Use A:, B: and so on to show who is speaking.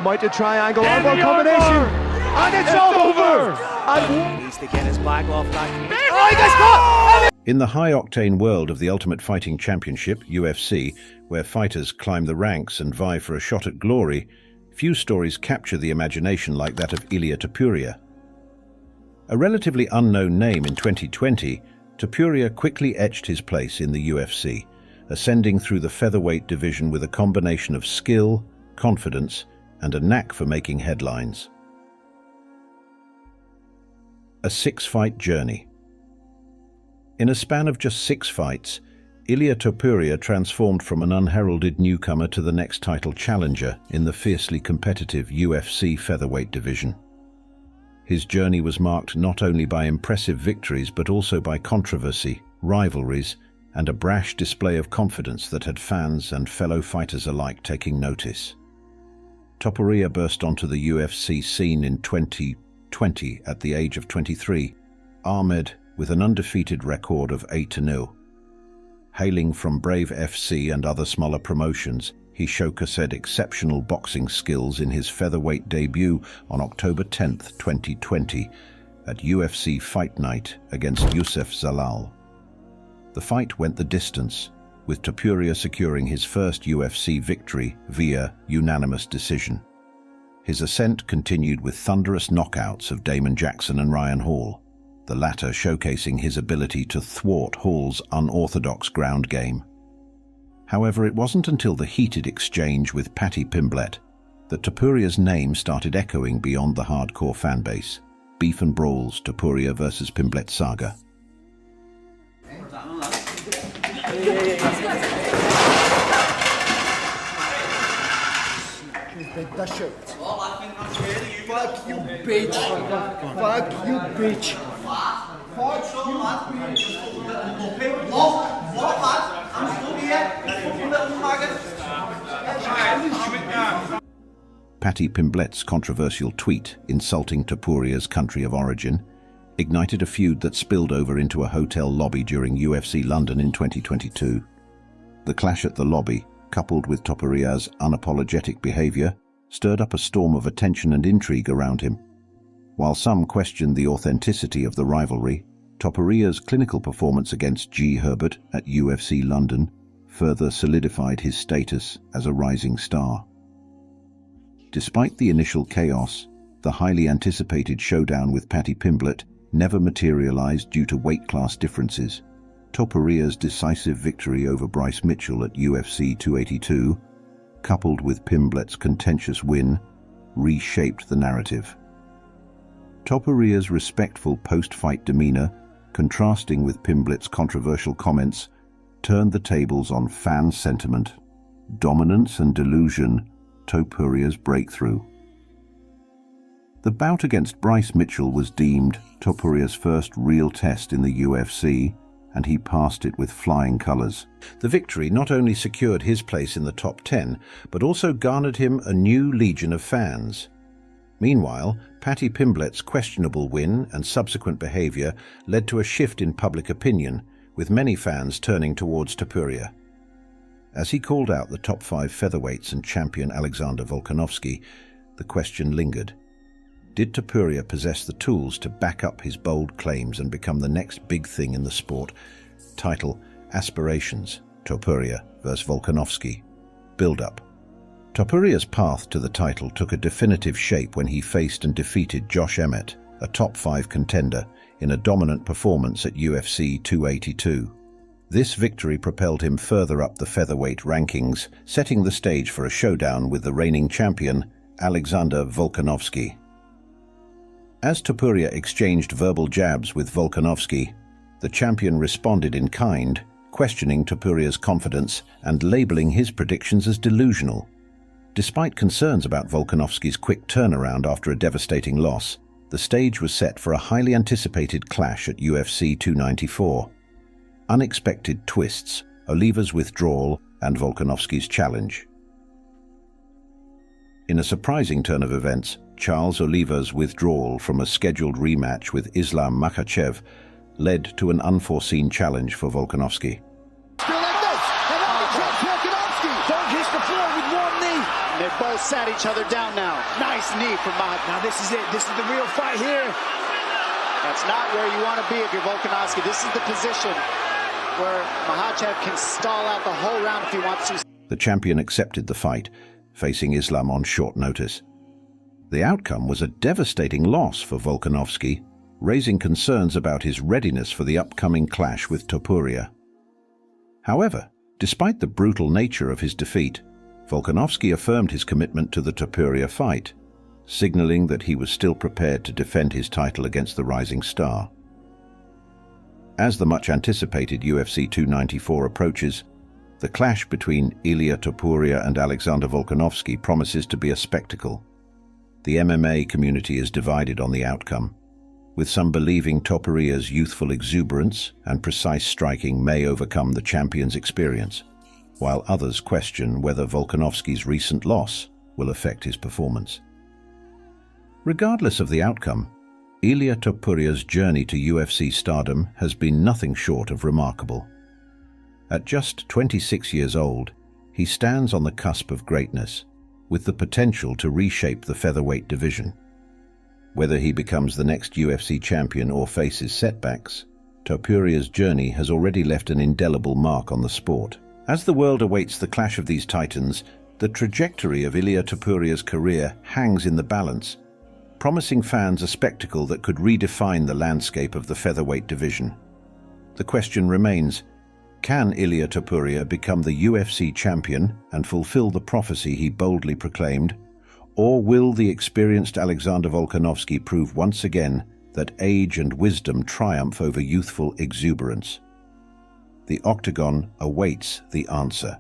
A: Might a triangle elbow combination, and it's over! And
B: needs to get his bag off that. Oh, he gets caught!
C: In the high-octane world of the Ultimate Fighting Championship, UFC, where fighters climb the ranks and vie for a shot at glory, few stories capture the imagination like that of Ilia Topuria. A relatively unknown name in 2020, Topuria quickly etched his place in the UFC, ascending through the featherweight division with a combination of skill, confidence, and a knack for making headlines. A 6-fight journey. In a span of just 6 fights, Ilia Topuria transformed from an unheralded newcomer to the next title challenger in the fiercely competitive UFC featherweight division. His journey was marked not only by impressive victories but also by controversy, rivalries, and a brash display of confidence that had fans and fellow fighters alike taking notice. Topuria burst onto the UFC scene in 2020 at the age of 23, armed with an undefeated record of 8-0. Hailing from Brave FC and other smaller promotions, he showcased exceptional boxing skills in his featherweight debut on October 10, 2020, at UFC Fight Night against Youssef Zalal. The fight went the distance, with Topuria securing his first UFC victory via unanimous decision. His ascent continued with thunderous knockouts of Damon Jackson and Ryan Hall, the latter showcasing his ability to thwart Hall's unorthodox ground game. However, it wasn't until the heated exchange with Paddy Pimblett that Topuria's name started echoing beyond the hardcore fanbase. Beef and Brawls, Topuria versus Pimblett saga.
D: That shirt. Fuck you, bitch. Fuck you, bitch. Fuck you.
C: Paddy Pimblett's controversial tweet insulting Topuria's country of origin ignited a feud that spilled over into a hotel lobby during UFC London in 2022. The clash at the lobby, coupled with Topuria's unapologetic behavior, stirred up a storm of attention and intrigue around him. While some questioned the authenticity of the rivalry, Topuria's clinical performance against G. Herbert at UFC London further solidified his status as a rising star. Despite the initial chaos, the highly anticipated showdown with Paddy Pimblett never materialized due to weight class differences. Topuria's decisive victory over Bryce Mitchell at UFC 282, coupled with Pimblett's contentious win, reshaped the narrative. Topuria's respectful post-fight demeanor, contrasting with Pimblett's controversial comments, turned the tables on fan sentiment. Dominance and delusion, Topuria's breakthrough. The bout against Bryce Mitchell was deemed Topuria's first real test in the UFC, and he passed it with flying colors. The victory not only secured his place in the top 10, but also garnered him a new legion of fans. Meanwhile, Paddy Pimblett's questionable win and subsequent behavior led to a shift in public opinion, with many fans turning towards Topuria. As he called out the top 5 featherweights and champion Alexander Volkanovski, the question lingered. Did Topuria possess the tools to back up his bold claims and become the next big thing in the sport? Title: Aspirations, Topuria vs. Volkanovski. Buildup. Topuria's path to the title took a definitive shape when he faced and defeated Josh Emmett, a top 5 contender, in a dominant performance at UFC 282. This victory propelled him further up the featherweight rankings, setting the stage for a showdown with the reigning champion, Alexander Volkanovski. As Topuria exchanged verbal jabs with Volkanovski, the champion responded in kind, questioning Topuria's confidence and labeling his predictions as delusional. Despite concerns about Volkanovski's quick turnaround after a devastating loss, the stage was set for a highly anticipated clash at UFC 294. Unexpected twists, Oliva's withdrawal, and Volkanovski's challenge. In a surprising turn of events, Charles Oliva's withdrawal from a scheduled rematch with Islam Makhachev led to an unforeseen challenge for Volkanovski.
D: Still in this, and Volkanovski don't hit the floor with one knee.
E: They both sat each other down now. Nice knee from Makhachev.
B: Now this is it. This is the real fight here.
E: That's not where you want to be if you're Volkanovski. This is the position where Makhachev can stall out the whole round if he wants to.
C: The champion accepted the fight, facing Islam on short notice. The outcome was a devastating loss for Volkanovski, raising concerns about his readiness for the upcoming clash with Topuria. However, despite the brutal nature of his defeat, Volkanovski affirmed his commitment to the Topuria fight, signaling that he was still prepared to defend his title against the rising star. As the much-anticipated UFC 294 approaches, the clash between Ilia Topuria and Alexander Volkanovski promises to be a spectacle. The MMA community is divided on the outcome, with some believing Topuria's youthful exuberance and precise striking may overcome the champion's experience, while others question whether Volkanovski's recent loss will affect his performance. Regardless of the outcome, Ilia Topuria's journey to UFC stardom has been nothing short of remarkable. At just 26 years old, he stands on the cusp of greatness, with the potential to reshape the featherweight division. Whether he becomes the next UFC champion or faces setbacks, Topuria's journey has already left an indelible mark on the sport. As the world awaits the clash of these titans, the trajectory of Ilia Topuria's career hangs in the balance, promising fans a spectacle that could redefine the landscape of the featherweight division. The question remains, can Ilia Topuria become the UFC champion and fulfill the prophecy he boldly proclaimed, or will the experienced Alexander Volkanovski prove once again that age and wisdom triumph over youthful exuberance? The octagon awaits the answer.